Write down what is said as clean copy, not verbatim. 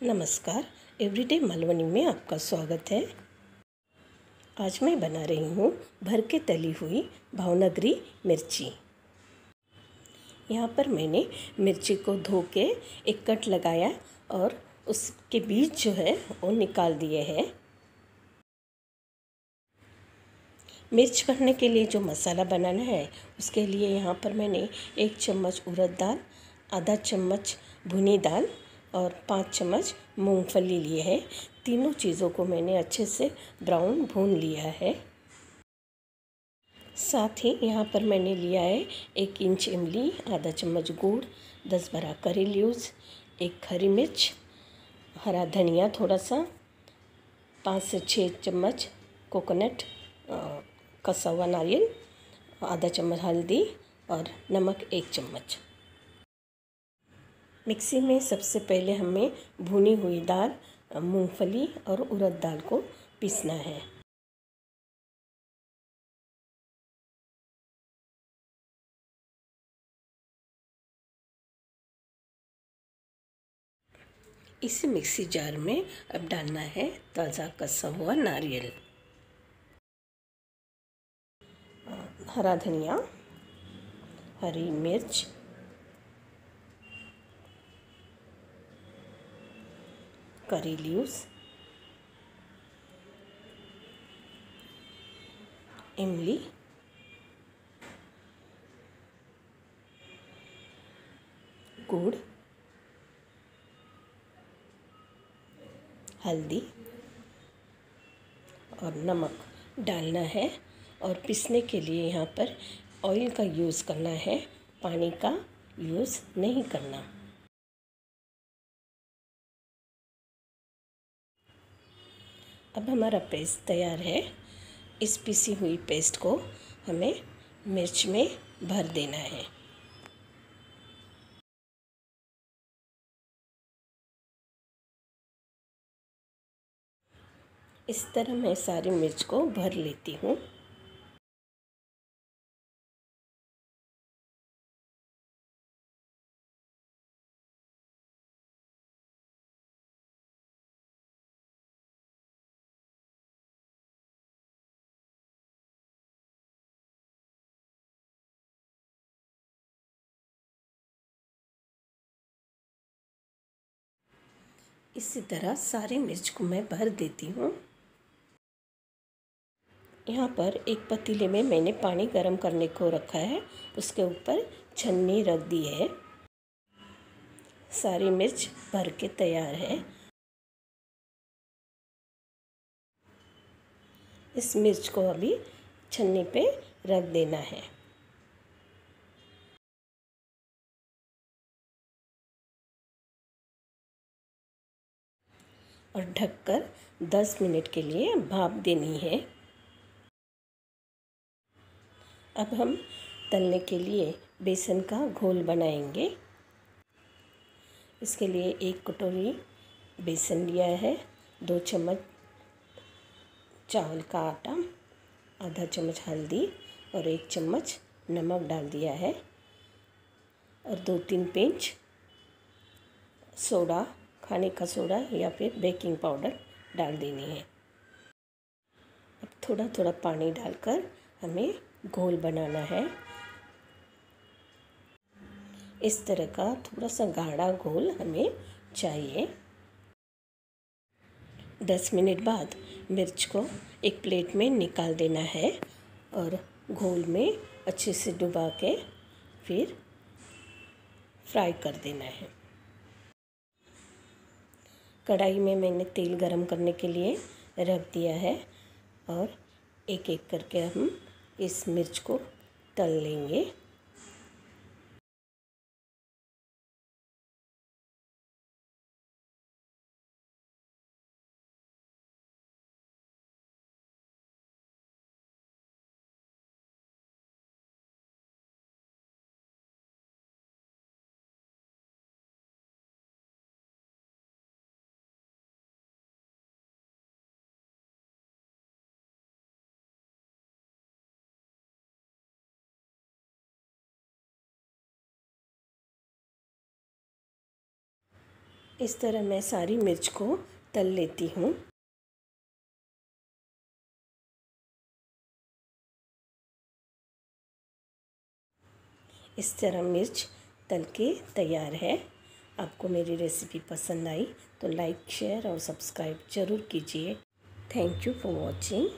नमस्कार। एवरीडे मालवनी में आपका स्वागत है। आज मैं बना रही हूँ भर के तली हुई भावनगरी मिर्ची। यहाँ पर मैंने मिर्ची को धो के एक कट लगाया और उसके बीज जो है वो निकाल दिए हैं। मिर्च भरने के लिए जो मसाला बनाना है उसके लिए यहाँ पर मैंने 1 चम्मच उड़द दाल, आधा चम्मच भुनी दाल और 5 चम्मच मूंगफली लिए हैं। तीनों चीज़ों को मैंने अच्छे से ब्राउन भून लिया है। साथ ही यहाँ पर मैंने लिया है 1 इंच इमली, आधा चम्मच गुड़, 10-12 करी लीव्स, 1 हरी मिर्च, हरा धनिया थोड़ा सा, 5 से 6 चम्मच कोकोनट कसा हुआ नारियल, आधा चम्मच हल्दी और नमक 1 चम्मच। मिक्सी में सबसे पहले हमें भुनी हुई दाल, मूंगफली और उड़द दाल को पीसना है। इसी मिक्सी जार में अब डालना है ताज़ा कसा हुआ नारियल, हरा धनिया, हरी मिर्च, करी लीव्स, इमली, गुड़, हल्दी और नमक डालना है। और पीसने के लिए यहाँ पर ऑयल का यूज़ करना है, पानी का यूज़ नहीं करना। अब हमारा पेस्ट तैयार है। इस पीसी हुई पेस्ट को हमें मिर्च में भर देना है। इस तरह मैं सारी मिर्च को भर लेती हूँ। इसी तरह सारी मिर्च को मैं भर देती हूँ। यहाँ पर एक पतीले में मैंने पानी गर्म करने को रखा है, उसके ऊपर छन्नी रख दी है। सारी मिर्च भर के तैयार है। इस मिर्च को अभी छन्नी पे रख देना है और ढककर 10 मिनट के लिए भाप देनी है। अब हम तलने के लिए बेसन का घोल बनाएंगे। इसके लिए 1 कटोरी बेसन लिया है, 2 चम्मच चावल का आटा, आधा चम्मच हल्दी और 1 चम्मच नमक डाल दिया है और 2-3 पिंच सोडा, खाने का सोडा या फिर बेकिंग पाउडर डाल देनी है। अब थोड़ा थोड़ा पानी डालकर हमें घोल बनाना है। इस तरह का थोड़ा सा गाढ़ा घोल हमें चाहिए। 10 मिनट बाद मिर्च को एक प्लेट में निकाल देना है और घोल में अच्छे से डुबा के फिर फ्राई कर देना है। कढ़ाई में मैंने तेल गरम करने के लिए रख दिया है और एक एक करके हम इस मिर्च को तल लेंगे। इस तरह मैं सारी मिर्च को तल लेती हूँ। इस तरह मिर्च तल के तैयार है। आपको मेरी रेसिपी पसंद आई तो लाइक, शेयर और सब्सक्राइब ज़रूर कीजिए। Thank you for watching.